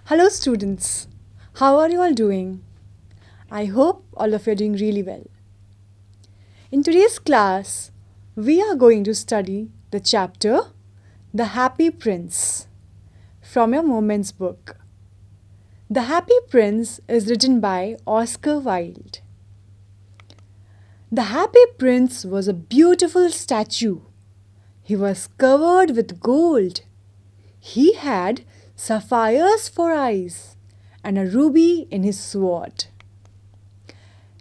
Hello, students. How are you all doing? I hope all of you are doing really well. In today's class, we are going to study the chapter The Happy Prince from your Moments book. The Happy Prince is written by Oscar Wilde. The Happy Prince was a beautiful statue. He was covered with gold. He had sapphires for eyes and a ruby in his sword.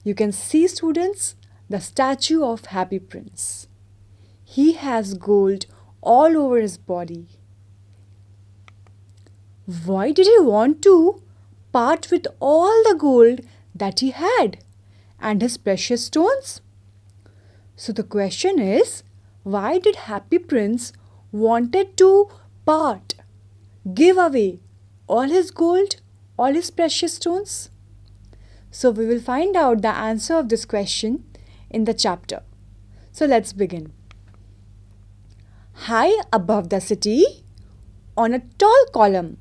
You can see, students, the statue of Happy Prince. He has gold all over his body. Why did he want to part with all the gold that he had and his precious stones? So the question is, why did Happy Prince wanted to part, give away all his gold, all his precious stones? So we will find out the answer of this question in the chapter. So let's begin. High above the city, on a tall column,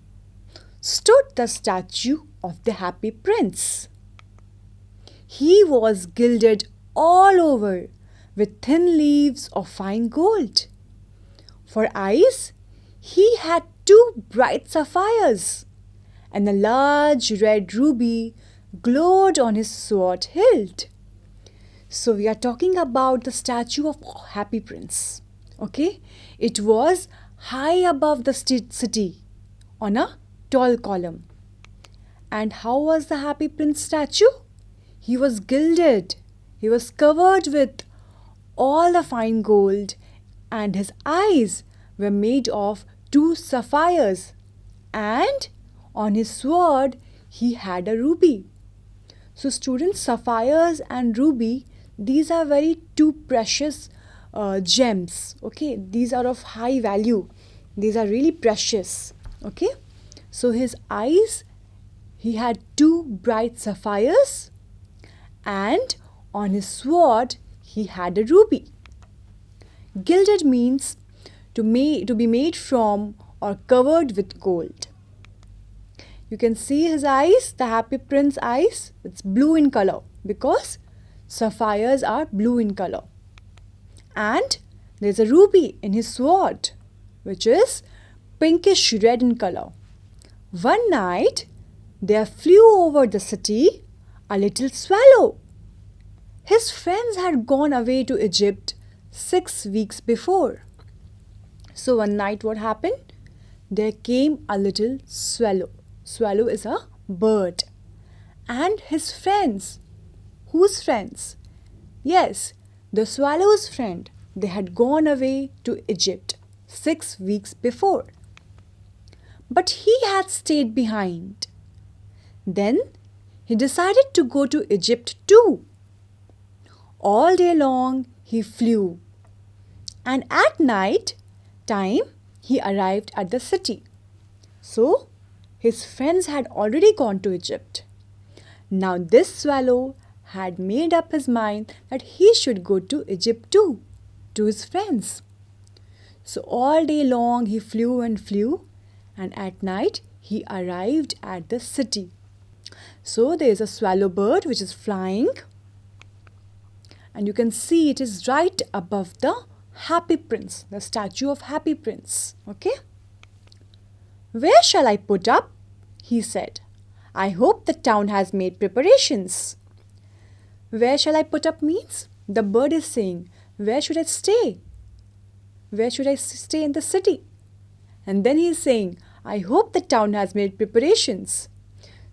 stood the statue of the Happy Prince. He was gilded all over with thin leaves of fine gold. For eyes, he had two bright sapphires, and a large red ruby glowed on his sword hilt. So we are talking about the statue of Happy Prince. Okay, it was high above the city on a tall column. And how was the Happy Prince statue? He was gilded. He was covered with all the fine gold, and his eyes were made of two sapphires, and on his sword he had a ruby. So students, sapphires and ruby, these are very two precious gems. Okay, these are of high value. These are really precious. Okay, so his eyes, he had two bright sapphires, and on his sword he had a ruby. Gilded means to be made from or covered with gold. You can see his eyes, the Happy Prince eyes, it's blue in color because sapphires are blue in color. And there's a ruby in his sword, which is pinkish red in color. One night, there flew over the city a little swallow. His friends had gone away to Egypt 6 weeks before. So one night what happened? There came a little swallow. Swallow is a bird. And his friends. Whose friends? Yes, the swallow's friend. They had gone away to Egypt 6 weeks before. But he had stayed behind. Then he decided to go to Egypt too. All day long he flew. And at night time he arrived at the city. So his friends had already gone to Egypt. Now this swallow had made up his mind that he should go to Egypt too, to his friends. So all day long he flew, and at night he arrived at the city. So there is a swallow bird which is flying, and you can see it is right above the Happy Prince, the statue of Happy Prince. Okay? Where shall I put up? He said. I hope the town has made preparations. Where shall I put up means the bird is saying, where should I stay? Where should I stay in the city? And then he is saying, I hope the town has made preparations.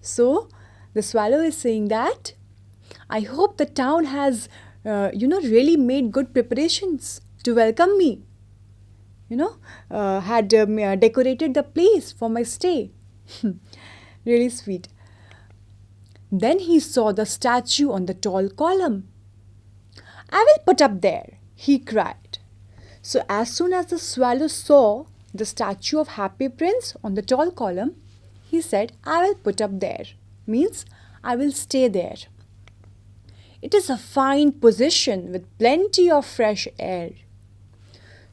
So the swallow is saying that I hope the town has really made good preparations to welcome me. Had decorated the place for my stay. Really sweet. Then he saw the statue on the tall column. I will put up there, he cried. So as soon as the swallow saw the statue of Happy Prince on the tall column, he said, I will put up there. Means I will stay there. It is a fine position with plenty of fresh air.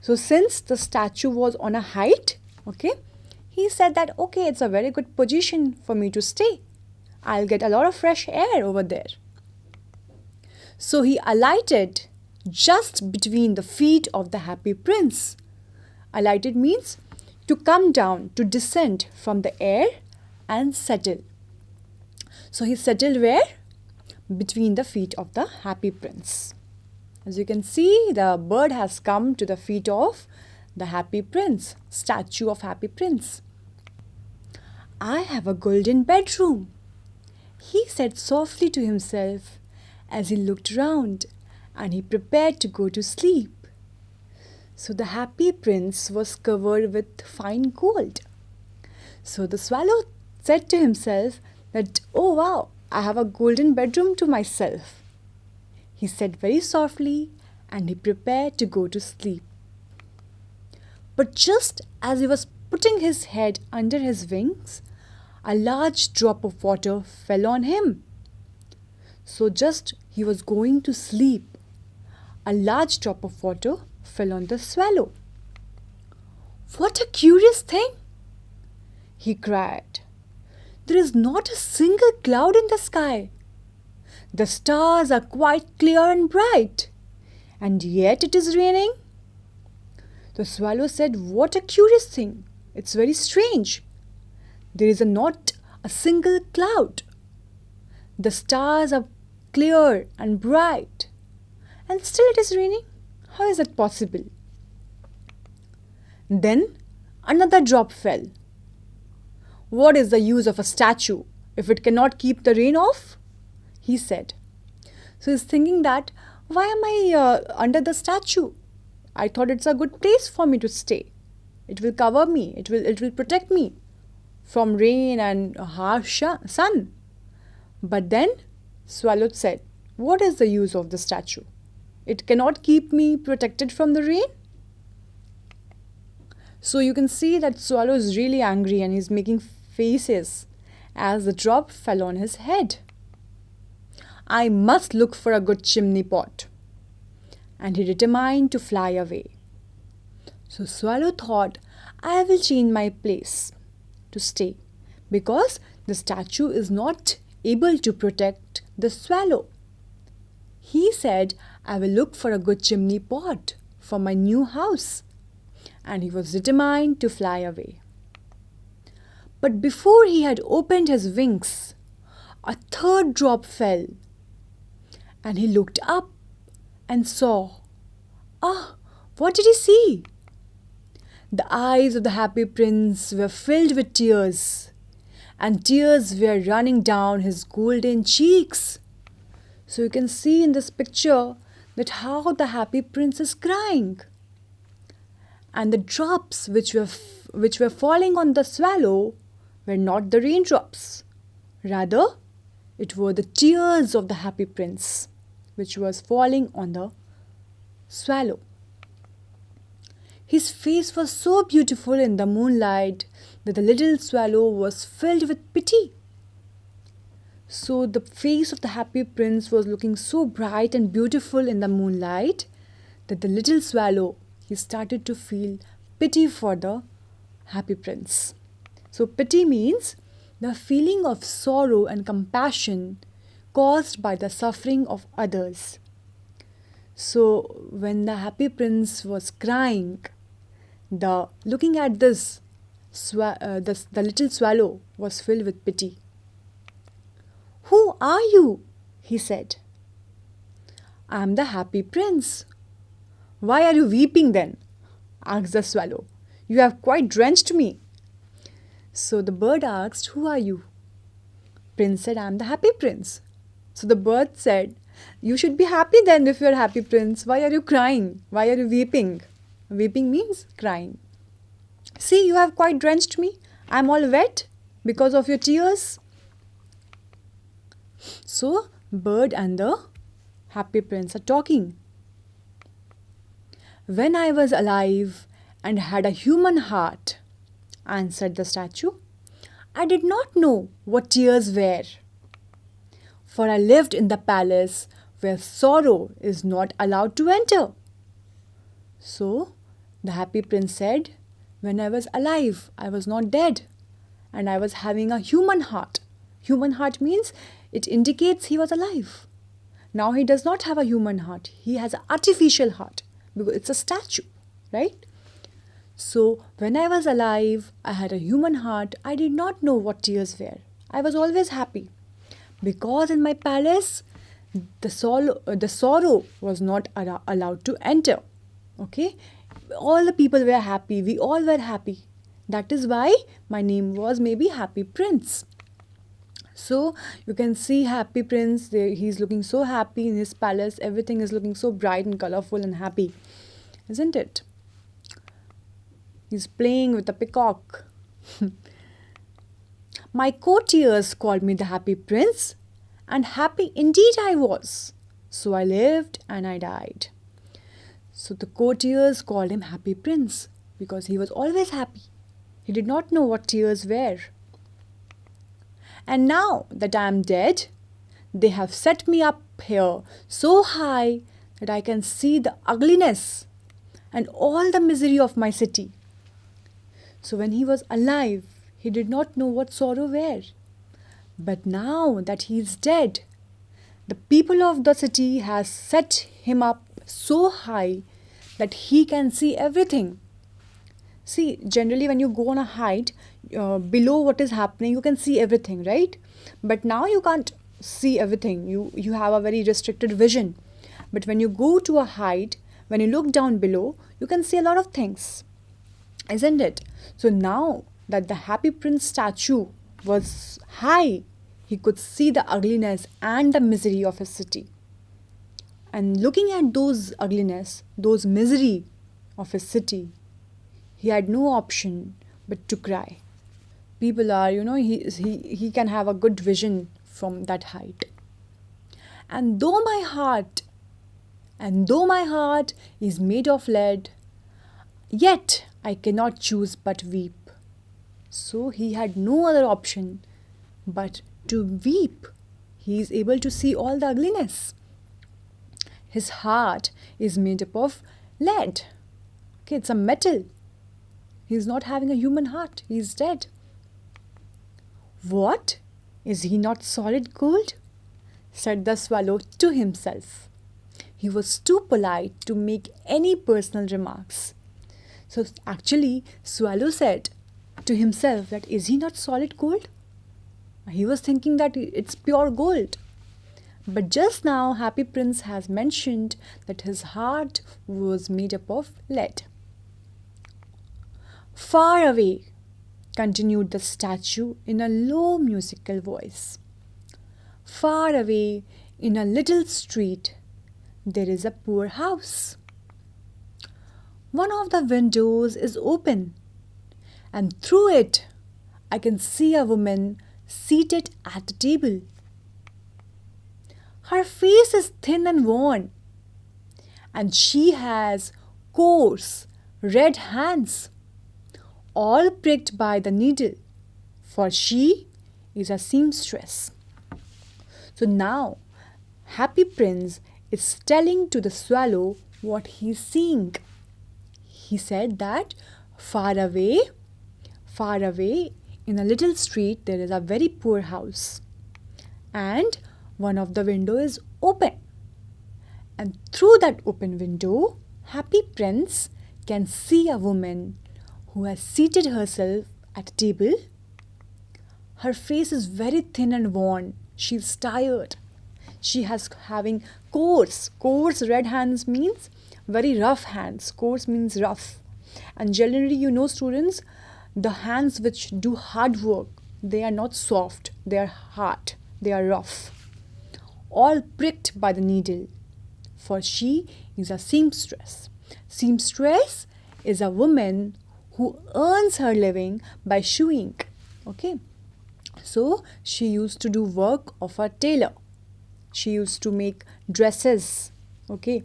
So since the statue was on a height, okay, He said that, okay, it's a very good position for me to stay. I'll get a lot of fresh air over there. So he alighted just between the feet of the happy prince. Alighted means to come down, to descend from the air and settle. So he settled where? Between the feet of the happy prince. As you can see, the bird has come to the feet of the happy prince, statue of happy prince. I have a golden bedroom, he said softly to himself as he looked round and he prepared to go to sleep. So the happy prince was covered with fine gold. So the swallow said to himself that, oh wow, I have a golden bedroom to myself. He said very softly and he prepared to go to sleep. But just as he was putting his head under his wings, a large drop of water fell on him. So just he was going to sleep, a large drop of water fell on the swallow. What a curious thing, he cried. There is not a single cloud in the sky. The stars are quite clear and bright, and yet it is raining. The swallow said, what a curious thing. It's very strange. There is not a single cloud. The stars are clear and bright, and still it is raining. How is that possible? Then another drop fell. What is the use of a statue if it cannot keep the rain off? He said. So he's thinking that, why am I under the statue? I thought it's a good place for me to stay. It will cover me. It will protect me from rain and harsh sun. But then Swallow said, what is the use of the statue? It cannot keep me protected from the rain. So you can see that Swallow is really angry and he's making faces as the drop fell on his head. I must look for a good chimney pot. And he determined to fly away. So Swallow thought, I will change my place to stay because the statue is not able to protect the swallow. He said, I will look for a good chimney pot for my new house. And he was determined to fly away. But before he had opened his wings, a third drop fell. And he looked up and saw. What did he see? The eyes of the happy prince were filled with tears, and tears were running down his golden cheeks. So you can see in this picture that how the happy prince is crying. And the drops which were falling on the swallow were not the raindrops. Rather, it were the tears of the happy prince which was falling on the swallow. His face was so beautiful in the moonlight that the little swallow was filled with pity. So the face of the happy prince was looking so bright and beautiful in the moonlight that the little swallow, he started to feel pity for the happy prince. So pity means the feeling of sorrow and compassion caused by the suffering of others. So when the happy prince was crying, looking at this, the little swallow was filled with pity. Who are you? He said. I am the happy prince. Why are you weeping then? Asked the swallow. You have quite drenched me. So the bird asked, who are you? Prince said, I am the happy prince. So the bird said, you should be happy then if you are happy prince. Why are you crying? Why are you weeping? Weeping means crying. See, you have quite drenched me. I am all wet because of your tears. So bird and the happy prince are talking. When I was alive and had a human heart, answered the statue, I did not know what tears were. For I lived in the palace where sorrow is not allowed to enter. So the happy prince said, when I was alive. I was not dead. And I was having a human heart. Human heart means it indicates he was alive. Now he does not have a human heart. He has an artificial heart because it's a statue, right? So when I was alive, I had a human heart. I did not know what tears were. I was always happy because in my palace, the sorrow was not allowed to enter. Okay, all the people were happy. We all were happy. That is why my name was maybe Happy Prince. So you can see Happy Prince. He's looking so happy in his palace. Everything is looking so bright and colorful and happy, isn't it? He's playing with a peacock. My courtiers called me the Happy Prince, and happy indeed I was. So I lived and I died. So the courtiers called him Happy Prince because he was always happy. He did not know what tears were. And now that I am dead, they have set me up here so high that I can see the ugliness and all the misery of my city. So when he was alive, he did not know what sorrow were. But now that he is dead, the people of the city has set him up so high that he can see everything. See, generally when you go on a height, below what is happening, you can see everything, right? But now you can't see everything. You have a very restricted vision. But when you go to a height, when you look down below, you can see a lot of things, isn't it? So now that the Happy Prince statue was high, he could see the ugliness and the misery of his city. And looking at those ugliness, those misery of his city, he had no option but to cry. People are, he can have a good vision from that height. And though my heart is made of lead, yet I cannot choose but weep. So he had no other option but to weep. He is able to see all the ugliness. His heart is made up of lead. Okay, it's a metal. He's not having a human heart. He's dead. What? Is he not solid gold? Said the swallow to himself. He was too polite to make any personal remarks. So actually, Swallow said to himself that is he not solid gold? He was thinking that it's pure gold. But just now, Happy Prince has mentioned that his heart was made up of lead. Far away, continued the statue in a low musical voice. Far away, in a little street, there is a poor house. One of the windows is open, and through it I can see a woman seated at the table. Her face is thin and worn, and she has coarse red hands, all pricked by the needle, for she is a seamstress. So now Happy Prince is telling to the swallow what he is seeing. He said that far away, in a little street, there is a very poor house, and one of the window is open. And through that open window, Happy Prince can see a woman who has seated herself at a table. Her face is very thin and worn. She is tired. She has having coarse red hands means very rough hands. Coarse means rough. And generally, students, the hands which do hard work, they are not soft. They are hard. They are rough. All pricked by the needle. For she is a seamstress. Seamstress is a woman who earns her living by sewing. Okay. So she used to do work of a tailor. She used to make dresses. Okay.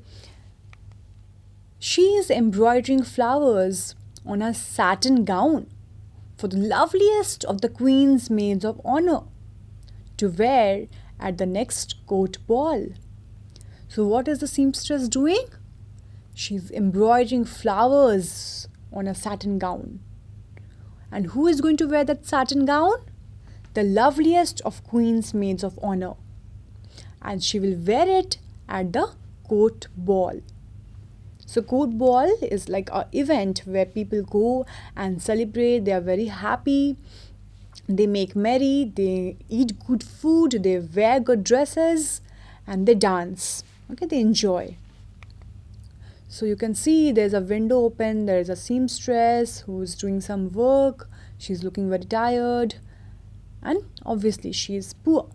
She is embroidering flowers on a satin gown for the loveliest of the queen's maids of honor to wear at the next court ball. So what is the seamstress doing? She's embroidering flowers on a satin gown. And who is going to wear that satin gown? The loveliest of Queen's maids of honor. And she will wear it at the court ball. So court ball is like an event where people go and celebrate. They are very happy. They make merry. They eat good food. They wear good dresses and they dance. Okay, they enjoy. So you can see there's a window open. There is a seamstress who's doing some work. She's looking very tired. And obviously she is poor.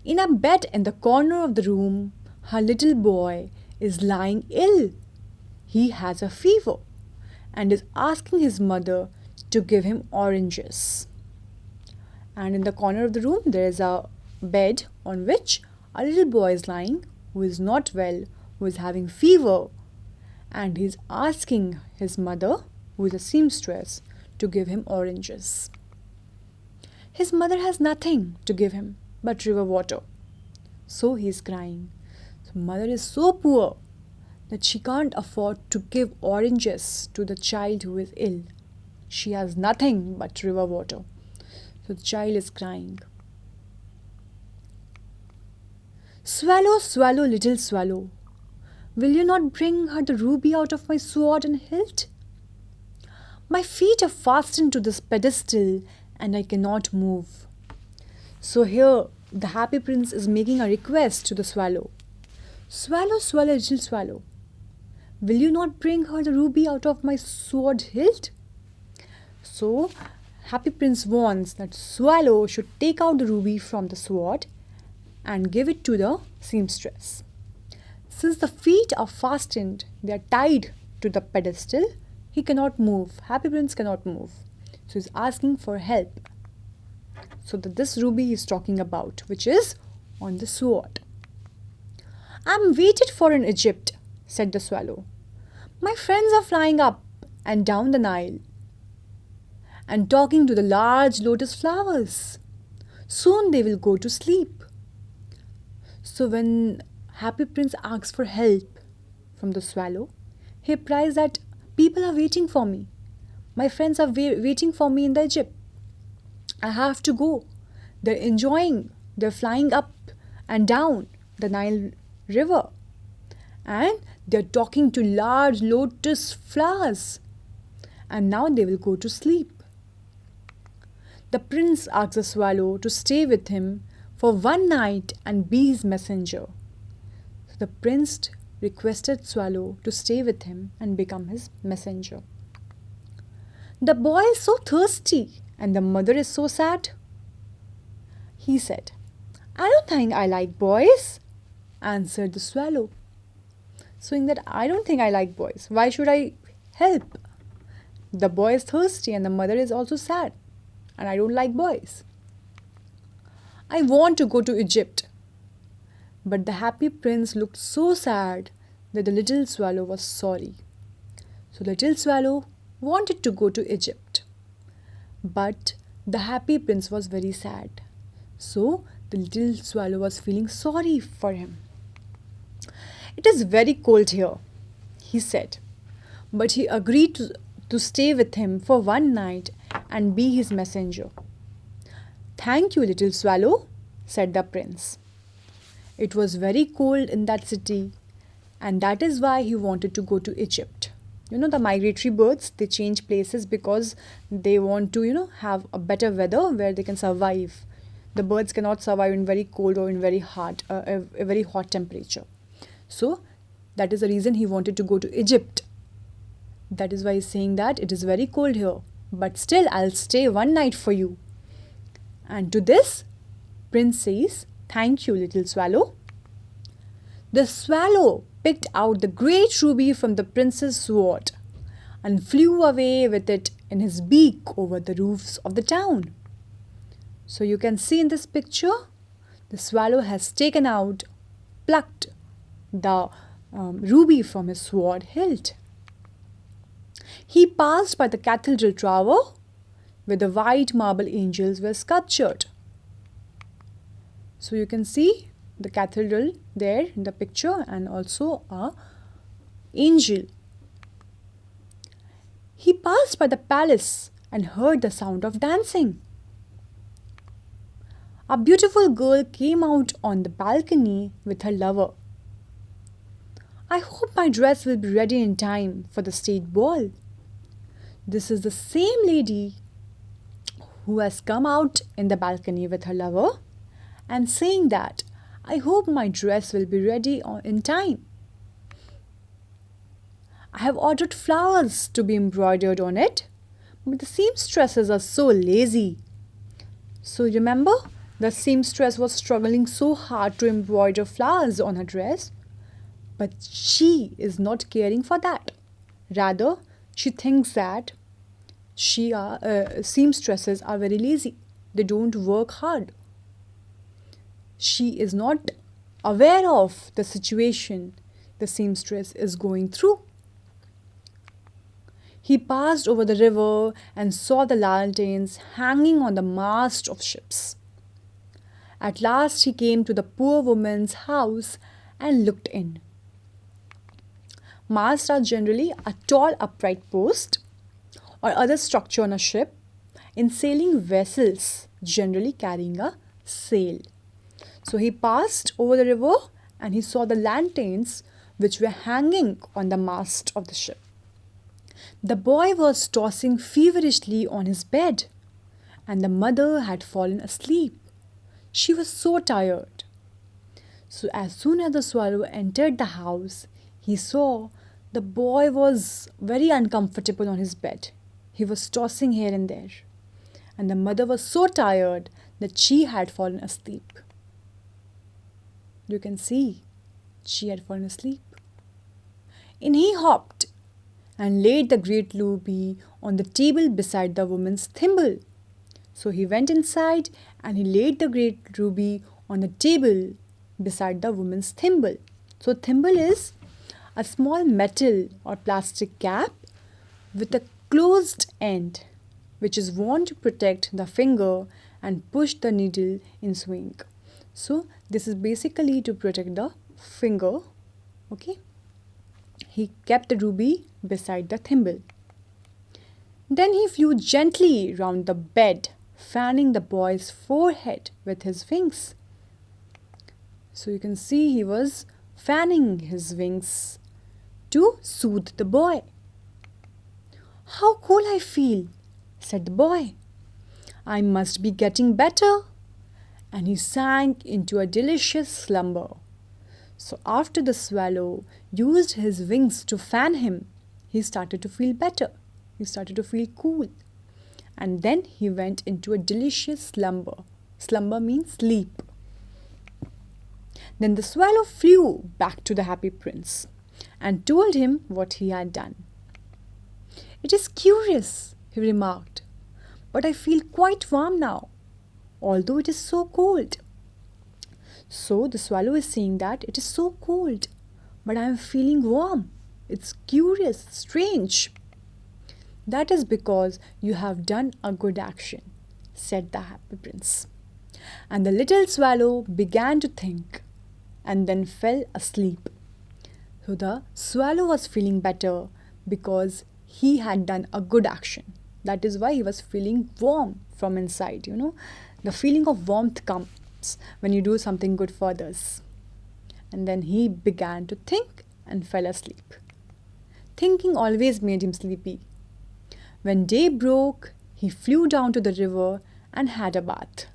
In a bed in the corner of the room, her little boy is lying ill. He has a fever and is asking his mother to give him oranges. And in the corner of the room, there is a bed on which a little boy is lying who is not well, who is having fever, and he is asking his mother, who is a seamstress, to give him oranges. His mother has nothing to give him but river water. So he is crying. So mother is so poor that she can't afford to give oranges to the child who is ill. She has nothing but river water. So the child is crying. Swallow, swallow, little swallow, will you not bring her the ruby out of my sword and hilt? My feet are fastened to this pedestal and I cannot move. So here the happy prince is making a request to the swallow. Swallow, swallow, little swallow, will you not bring her the ruby out of my sword hilt? So happy prince wants that swallow should take out the ruby from the sword and give it to the seamstress. Since the feet are fastened, they are tied to the pedestal, he cannot move. Happy prince cannot move. So he's asking for help. So that this ruby is talking about, which is on the sword. I'm waited for in Egypt, said the swallow. My friends are flying up and down the Nile and talking to the large lotus flowers. Soon they will go to sleep. So when happy prince asks for help from the swallow, he replies that people are waiting for me. My friends are waiting for me in the Egypt. I have to go. They're enjoying. They're flying up and down the Nile River. And they're talking to large lotus flowers. And now they will go to sleep. The prince asks the swallow to stay with him for one night and be his messenger. So the prince requested swallow to stay with him and become his messenger. The boy is so thirsty and the mother is so sad. He said, I don't think I like boys, answered the swallow. Saying that I don't think I like boys. Why should I help? The boy is thirsty and the mother is also sad. And I don't like boys. I want to go to Egypt. But the happy prince looked so sad that the little swallow was sorry. So the little swallow wanted to go to Egypt. But the happy prince was very sad. So the little swallow was feeling sorry for him. It is very cold here, he said. But he agreed to stay with him for one night and be his messenger. Thank you, little swallow, said the prince. It was very cold in that city, and that is why he wanted to go to Egypt. You know, the migratory birds, they change places because they want to, have a better weather where they can survive. The birds cannot survive in very cold or in very hot, a very hot temperature. So, that is the reason he wanted to go to Egypt. That is why he's saying that it is very cold here. But still, I'll stay one night for you. And to this, prince says, thank you, little swallow. The swallow picked out the great ruby from the prince's sword and flew away with it in his beak over the roofs of the town. So you can see in this picture, the swallow has plucked the ruby from his sword hilt. He passed by the cathedral tower where the white marble angels were sculptured. So you can see the cathedral there in the picture and also a angel. He passed by the palace and heard the sound of dancing. A beautiful girl came out on the balcony with her lover. I hope my dress will be ready in time for the state ball. This is the same lady who has come out in the balcony with her lover and saying that I hope my dress will be ready in time. I have ordered flowers to be embroidered on it, but the seamstresses are so lazy. So remember, the seamstress was struggling so hard to embroider flowers on her dress, but she is not caring for that. Rather, she thinks that seamstresses are very lazy. They don't work hard. She is not aware of the situation the seamstress is going through. He passed over the river and saw the lanterns hanging on the mast of ships. At last he came to the poor woman's house and looked in. Masts are generally a tall upright post or other structure on a ship in sailing vessels, generally carrying a sail. So he passed over the river and he saw the lanterns which were hanging on the mast of the ship. The boy was tossing feverishly on his bed, and the mother had fallen asleep. She was so tired. So as soon as the swallow entered the house, he saw the boy was very uncomfortable on his bed. He was tossing here and there. And the mother was so tired that she had fallen asleep. You can see she had fallen asleep. In he hopped and laid the great ruby on the table beside the woman's thimble. So he went inside and he laid the great ruby on the table beside the woman's thimble. So thimble is a small metal or plastic cap with a closed end which is worn to protect the finger and push the needle in swing. So this is basically to protect the finger. Okay. He kept the ruby beside the thimble. Then he flew gently round the bed, fanning the boy's forehead with his wings. So you can see he was fanning his wings to soothe the boy. How cool I feel, said the boy. I must be getting better. And he sank into a delicious slumber. So after the swallow used his wings to fan him, he started to feel better. He started to feel cool. And then he went into a delicious slumber. Slumber means sleep. Then the swallow flew back to the happy prince and told him what he had done. It is curious, he remarked, but I feel quite warm now, although it is so cold. So the swallow is saying that it is so cold, but I am feeling warm. It's curious, strange. That is because you have done a good action, said the happy prince. And the little swallow began to think and then fell asleep. So the swallow was feeling better because he had done a good action. That is why he was feeling warm from inside, The feeling of warmth comes when you do something good for others. And then he began to think and fell asleep. Thinking always made him sleepy. When day broke, he flew down to the river and had a bath.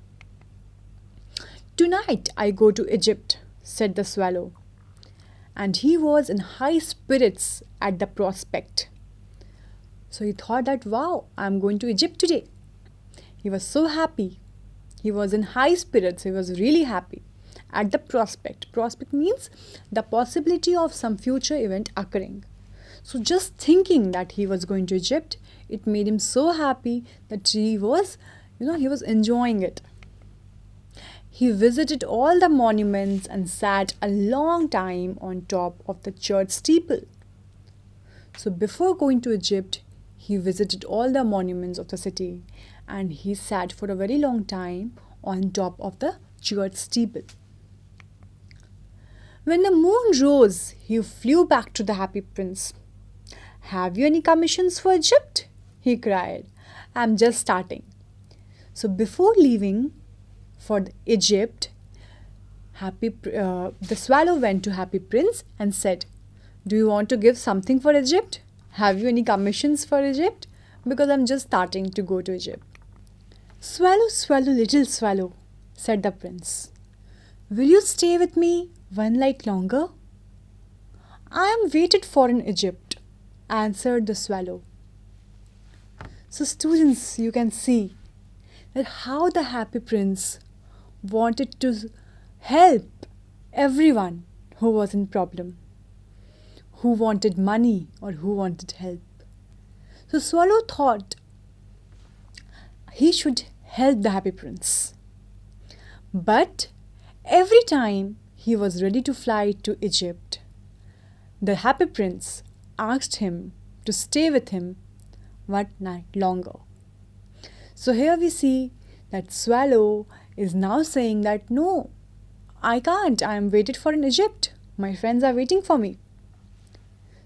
Tonight I go to Egypt, said the swallow. And he was in high spirits at the prospect. So he thought that, wow, I'm going to Egypt today. He was so happy. He was in high spirits. He was really happy at the prospect. Prospect means the possibility of some future event occurring. So just thinking that he was going to Egypt, it made him so happy that he was enjoying it. He visited all the monuments and sat a long time on top of the church steeple. So before going to Egypt, he visited all the monuments of the city and he sat for a very long time on top of the church steeple. When the moon rose, he flew back to the happy prince. Have you any commissions for Egypt? He cried. I'm just starting. So before leaving for Egypt, the swallow went to Happy Prince and said, do you want to give something for Egypt? Have you any commissions for Egypt? Because I'm just starting to go to Egypt. Swallow, swallow, little swallow, said the prince. Will you stay with me one night longer? I am waited for in Egypt, answered the swallow. So students, you can see that how the Happy Prince wanted to help everyone who was in problem, who wanted money or who wanted help. So Swallow thought he should help the Happy Prince. But every time he was ready to fly to Egypt, the Happy Prince asked him to stay with him one night longer. So here we see that Swallow is now saying that no, I can't. I am waited for in Egypt. My friends are waiting for me.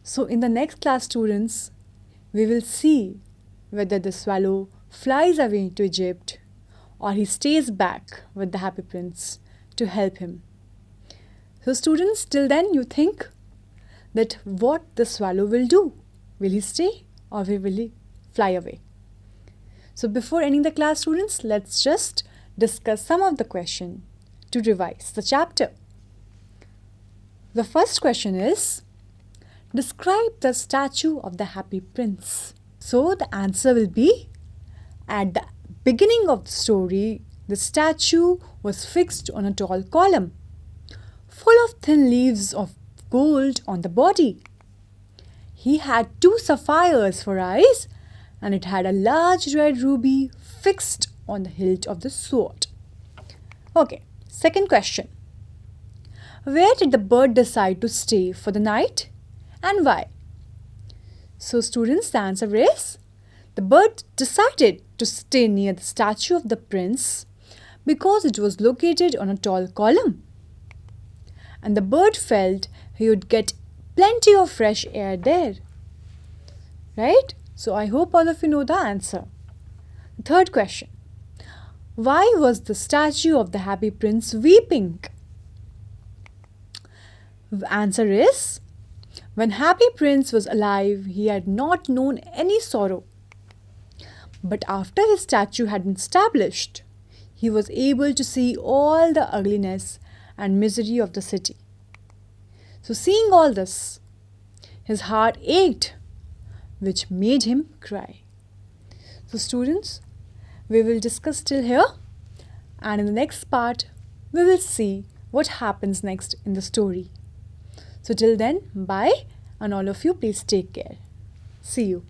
So in the next class, students, we will see whether the Swallow flies away to Egypt or he stays back with the Happy Prince to help him. So students, till then you think that what the Swallow will do. Will he stay or will he fly away? So before ending the class, students, let's just discuss some of the questions to revise the chapter. The first question is, describe the statue of the Happy Prince. So the answer will be, at the beginning of the story, the statue was fixed on a tall column, full of thin leaves of gold on the body. He had 2 sapphires for eyes, and it had a large red ruby fixed on the hilt of the sword. Okay, second question. Where did the bird decide to stay for the night and why? So students, the answer is, the bird decided to stay near the statue of the prince because it was located on a tall column. And the bird felt he would get plenty of fresh air there. Right? So I hope all of you know the answer. Third question. Why was the statue of the Happy Prince weeping? The answer is, when Happy Prince was alive, he had not known any sorrow. But after his statue had been established, he was able to see all the ugliness and misery of the city. So seeing all this, his heart ached, which made him cry. So students, we will discuss till here, and in the next part, we will see what happens next in the story. So till then, bye, and all of you please take care. See you.